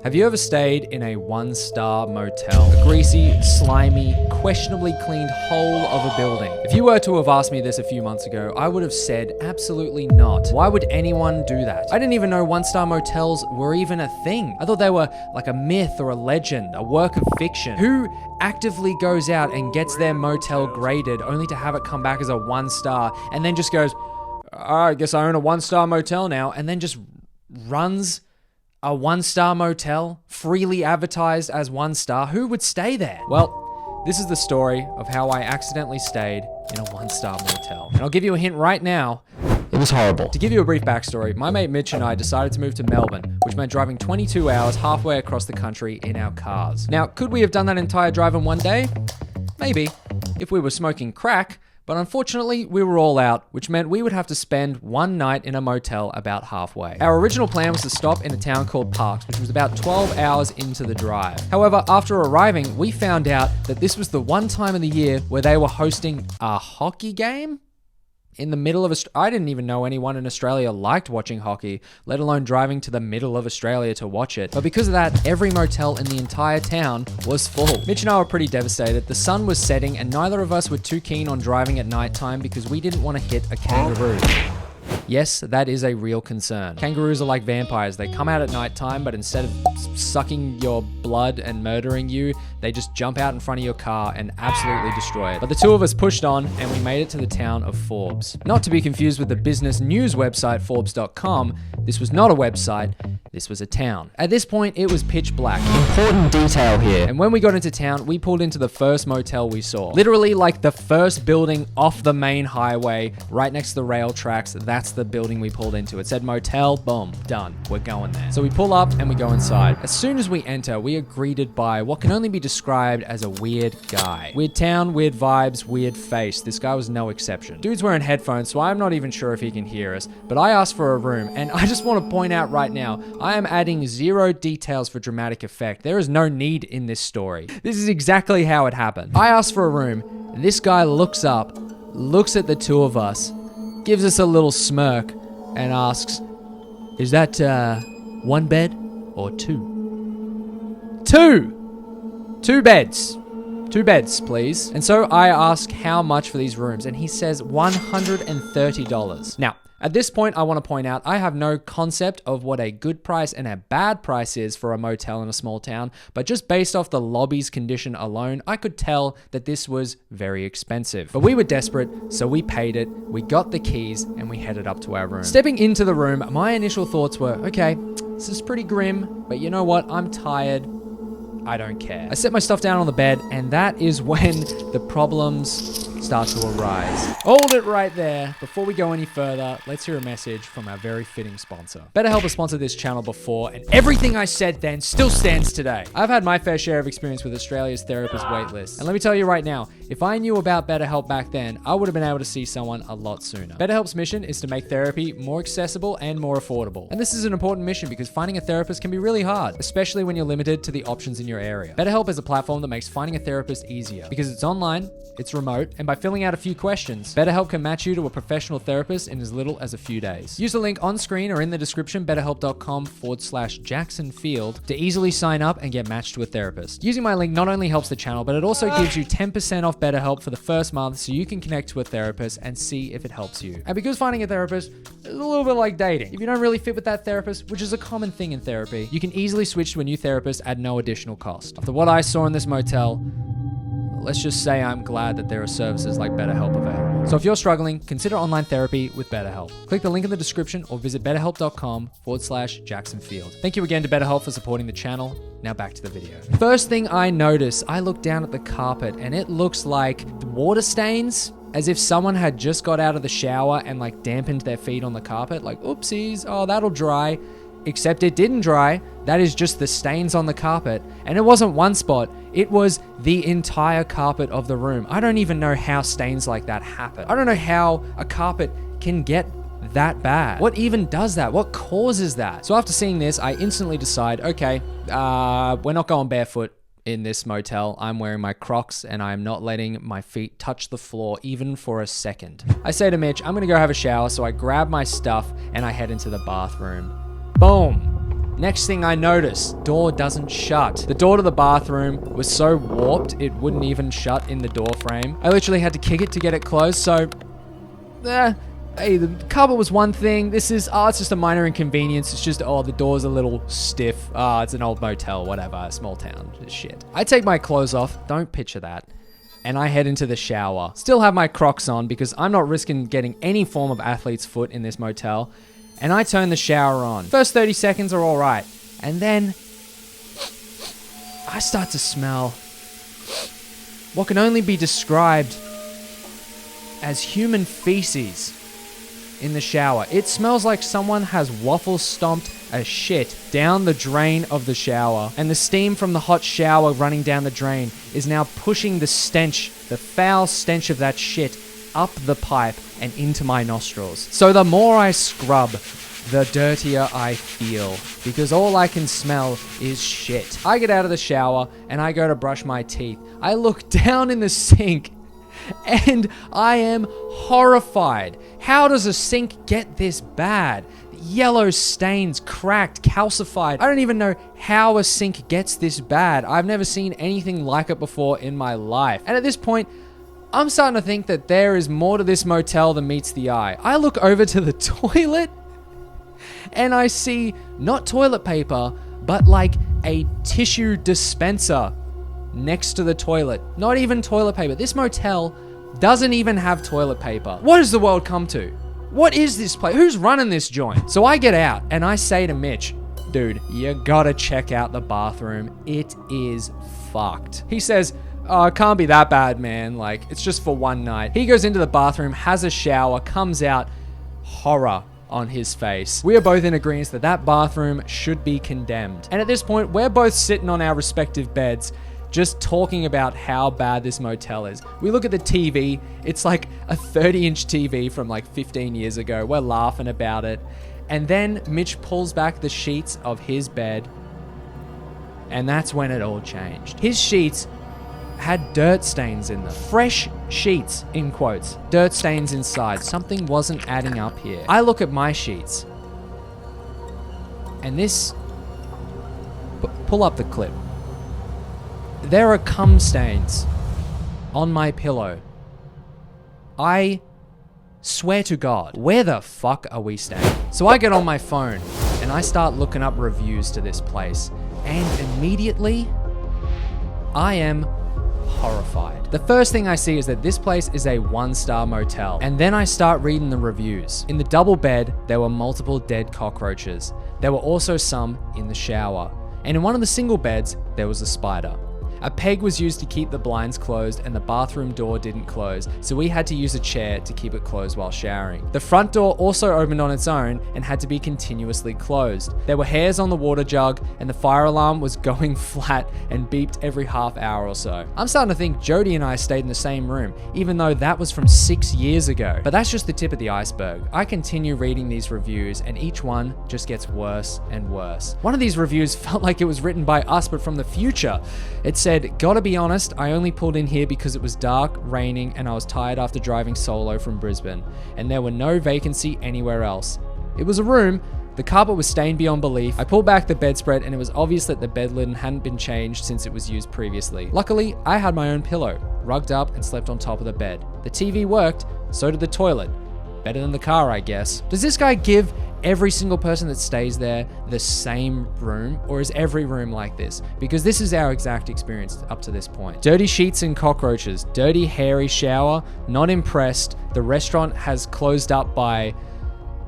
Have you ever stayed in a one-star motel? A greasy, slimy, questionably cleaned hole of a building. If you were to have asked me this a few months ago, I would have said absolutely not. Why would anyone do that? I didn't even know one-star motels were even a thing. I thought they were like a myth or a legend, a work of fiction. Who actively goes out and gets their motel graded only to have it come back as a one-star and then just goes, I guess I own a one-star motel now, and then just runs a one-star motel, freely advertised as one star? Who would stay there? Well, this is the story of how I accidentally stayed in a one-star motel. And I'll give you a hint right now. It was horrible. To give you a brief backstory, my mate Mitch and I decided to move to Melbourne, which meant driving 22 hours halfway across the country in our cars. Now, could we have done that entire drive in one day? Maybe, if we were smoking crack. But unfortunately, we were all out, which meant we would have to spend one night in a motel about halfway. Our original plan was to stop in a town called Parks, which was about 12 hours into the drive. However, after arriving, we found out that this was the one time of the year where they were hosting a hockey game in the middle of I didn't even know anyone in Australia liked watching hockey, let alone driving to the middle of Australia to watch it. But because of that, every motel in the entire town was full. Mitch and I were pretty devastated. The sun was setting and neither of us were too keen on driving at nighttime because we didn't want to hit a kangaroo. Yes, that is a real concern. Kangaroos are like vampires. They come out at nighttime, but instead of sucking your blood and murdering you, they just jump out in front of your car and absolutely destroy it. But the two of us pushed on and we made it to the town of Forbes. Not to be confused with the business news website Forbes.com, this was not a website, this was a town. At this point, it was pitch black. Important detail here. And when we got into town, we pulled into the first motel we saw. Literally like the first building off the main highway, right next to the rail tracks. That's the building we pulled into. It said motel, boom, done. We're going there. So we pull up and we go inside. As soon as we enter, we are greeted by what can only be described as a weird guy. Weird town, weird vibes, weird face. This guy was no exception. Dude's wearing headphones, so I'm not even sure if he can hear us, but I asked for a room, and I just want to point out right now, I am adding zero details for dramatic effect. There is no need in this story. This is exactly how it happened. I asked for a room. This guy looks up, looks at the two of us, gives us a little smirk, and asks, is that one bed or two? Two beds. 2 beds, please. And so I ask how much for these rooms, and he says $130. Now, at this point, I want to point out I have no concept of what a good price and a bad price is for a motel in a small town, but just based off the lobby's condition alone, I could tell that this was very expensive. But we were desperate, so we paid it, we got the keys, and we headed up to our room. Stepping into the room, my initial thoughts were, okay, this is pretty grim, but you know what? I'm tired. I don't care. I set my stuff down on the bed, and that is when the problems start to arise. Hold it right there. Before we go any further, let's hear a message from our very fitting sponsor. BetterHelp has sponsored this channel before, and everything I said then still stands today. I've had my fair share of experience with Australia's therapist waitlist, and let me tell you right now, if I knew about BetterHelp back then, I would have been able to see someone a lot sooner. BetterHelp's mission is to make therapy more accessible and more affordable. And this is an important mission because finding a therapist can be really hard, especially when you're limited to the options in your area. BetterHelp is a platform that makes finding a therapist easier because it's online, it's remote, and by filling out a few questions, BetterHelp can match you to a professional therapist in as little as a few days. Use the link on screen or in the description, betterhelp.com/JacksonField, to easily sign up and get matched to a therapist. Using my link not only helps the channel, but it also gives you 10% off BetterHelp for the first month so you can connect to a therapist and see if it helps you. And because finding a therapist is a little bit like dating. If you don't really fit with that therapist, which is a common thing in therapy, you can easily switch to a new therapist at no additional cost. After what I saw in this motel, let's just say I'm glad that there are services like BetterHelp available. So if you're struggling, consider online therapy with BetterHelp. Click the link in the description or visit betterhelp.com/JacksonField. Thank you again to BetterHelp for supporting the channel. Now back to the video. First thing I notice, I look down at the carpet and it looks like water stains, as if someone had just got out of the shower and like dampened their feet on the carpet. Like, oopsies, oh, that'll dry. Except it didn't dry. That is just the stains on the carpet. And it wasn't one spot, it was the entire carpet of the room. I don't even know how stains like that happen. I don't know how a carpet can get that bad. What even does that? What causes that? So after seeing this, I instantly decide, okay, we're not going barefoot in this motel. I'm wearing my Crocs and I'm not letting my feet touch the floor even for a second. I say to Mitch, I'm gonna go have a shower, so I grab my stuff and I head into the bathroom. Boom. Next thing I notice, door doesn't shut. The door to the bathroom was so warped, it wouldn't even shut in the door frame. I literally had to kick it to get it closed, so... Hey, the cupboard was one thing. This is, it's just a minor inconvenience. It's just, the door's a little stiff. It's an old motel, whatever, small town, shit. I take my clothes off, don't picture that, and I head into the shower. Still have my Crocs on because I'm not risking getting any form of athlete's foot in this motel. And I turn the shower on. First 30 seconds are all right. And then I start to smell what can only be described as human feces in the shower. It smells like someone has waffle stomped a shit down the drain of the shower, and the steam from the hot shower running down the drain is now pushing the stench, the foul stench of that shit, up the pipe and into my nostrils. So the more I scrub, the dirtier I feel, because all I can smell is shit. I get out of the shower and I go to brush my teeth. I look down in the sink and I am horrified. How does a sink get this bad? Yellow stains, cracked, calcified. I don't even know how a sink gets this bad. I've never seen anything like it before in my life. And at this point, I'm starting to think that there is more to this motel than meets the eye. I look over to the toilet and I see not toilet paper, but like a tissue dispenser next to the toilet. Not even toilet paper. This motel doesn't even have toilet paper. What has the world come to? What is this place? Who's running this joint? So I get out and I say to Mitch, dude, you gotta check out the bathroom. It is fucked. He says, it can't be that bad, man. Like, it's just for one night. He goes into the bathroom, has a shower, comes out, horror on his face. We are both in agreement that that bathroom should be condemned. And at this point, we're both sitting on our respective beds, just talking about how bad this motel is. We look at the TV. It's like a 30-inch TV from like 15 years ago. We're laughing about it. And then Mitch pulls back the sheets of his bed. And that's when it all changed. His sheets had dirt stains in them. Fresh sheets, in quotes. Dirt stains inside. Something wasn't adding up here. I look at my sheets. And this... Pull up the clip. There are cum stains on my pillow. I swear to God, where the fuck are we staying? So I get on my phone and I start looking up reviews to this place. And immediately, I am horrified. The first thing I see is that this place is a 1-star motel. And then I start reading the reviews. In the double bed, there were multiple dead cockroaches. There were also some in the shower. And in one of the single beds, there was a spider. A peg was used to keep the blinds closed and the bathroom door didn't close, so we had to use a chair to keep it closed while showering. The front door also opened on its own and had to be continuously closed. There were hairs on the water jug and the fire alarm was going flat and beeped every half hour or so. I'm starting to think Jody and I stayed in the same room, even though that was from 6 years ago. But that's just the tip of the iceberg. I continue reading these reviews and each one just gets worse and worse. One of these reviews felt like it was written by us but from the future. It said, gotta be honest, I only pulled in here because it was dark, raining, and I was tired after driving solo from Brisbane, and there were no vacancy anywhere else. It was a room, the carpet was stained beyond belief. I pulled back the bedspread and it was obvious that the bed linen hadn't been changed since it was used previously. Luckily, I had my own pillow, rugged up and slept on top of the bed. The TV worked, so did the toilet. Better than the car, I guess. Does this guy give every single person that stays there the same room, or is every room like this? Because this is our exact experience up to this point. Dirty sheets and cockroaches, dirty hairy shower, not impressed. The restaurant has closed up by,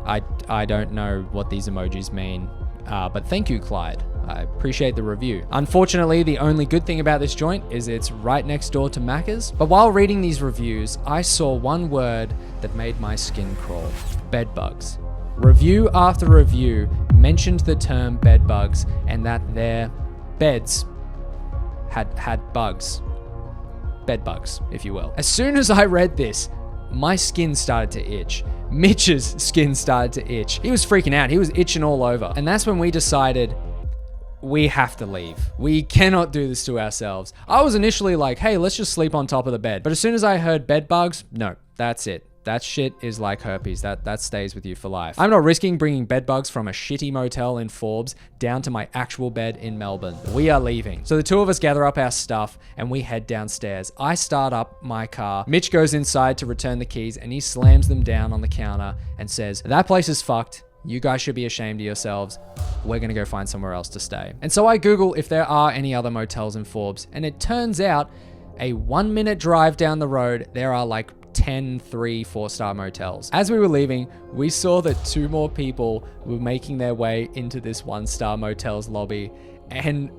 I don't know what these emojis mean, but thank you, Clyde. I appreciate the review. Unfortunately, the only good thing about this joint is it's right next door to Macca's. But while reading these reviews, I saw one word that made my skin crawl. Bedbugs. Review after review mentioned the term bedbugs and that their beds had bugs. Bedbugs, if you will. As soon as I read this, my skin started to itch. Mitch's skin started to itch. He was freaking out. He was itching all over. And that's when we decided we have to leave. We cannot do this to ourselves. I was initially like, hey, let's just sleep on top of the bed. But as soon as I heard bed bugs, no, that's it. That shit is like herpes. That stays with you for life. I'm not risking bringing bed bugs from a shitty motel in Forbes down to my actual bed in Melbourne. We are leaving. So the two of us gather up our stuff and we head downstairs. I start up my car. Mitch goes inside to return the keys and he slams them down on the counter and says, "That place is fucked. You guys should be ashamed of yourselves. We're gonna go find somewhere else to stay." And so I Google if there are any other motels in Forbes, and it turns out a 1-minute drive down the road, there are like 10 3, 4-star motels. As we were leaving, we saw that 2 more people were making their way into this 1-star motel's lobby, and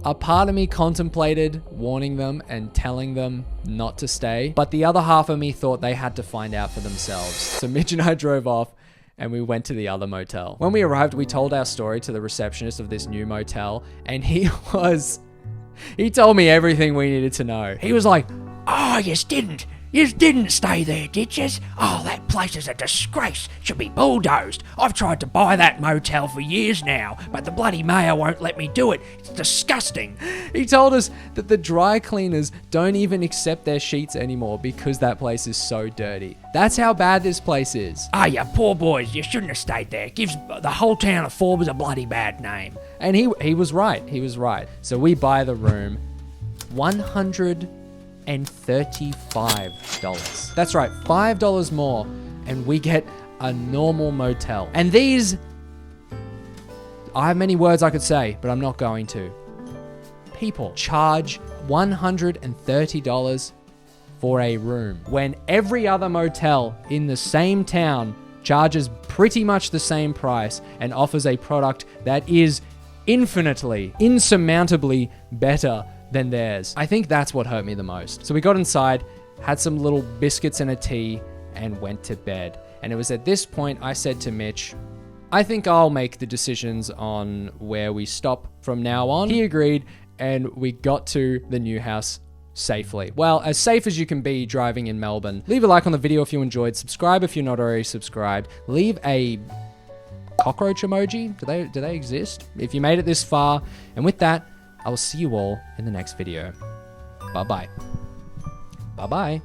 a part of me contemplated warning them and telling them not to stay, but the other half of me thought they had to find out for themselves. So Mitch and I drove off and we went to the other motel. When we arrived, we told our story to the receptionist of this new motel, and he told me everything we needed to know. He was like, "Oh, you didn't stay there, did you? Oh, that place is a disgrace. Should be bulldozed. I've tried to buy that motel for years now, but the bloody mayor won't let me do it. It's disgusting." He told us that the dry cleaners don't even accept their sheets anymore because that place is so dirty. That's how bad this place is. "Ah, you poor boys, you shouldn't have stayed there. Gives the whole town of Forbes a bloody bad name." And he was right. He was right. So we buy the room. $135. That's right, $5 more, and we get a normal motel. And these, I have many words I could say, but I'm not going to. People charge $130 for a room when every other motel in the same town charges pretty much the same price and offers a product that is infinitely, insurmountably better than theirs. I think that's what hurt me the most. So we got inside, had some little biscuits and a tea, and went to bed. And it was at this point I said to Mitch, "I think I'll make the decisions on where we stop from now on." He agreed, and we got to the new house safely. Well, as safe as you can be driving in Melbourne. Leave a like on the video if you enjoyed. Subscribe if you're not already subscribed. Leave a cockroach emoji. Do they exist? If you made it this far. And with that, I will see you all in the next video. Bye-bye. Bye-bye.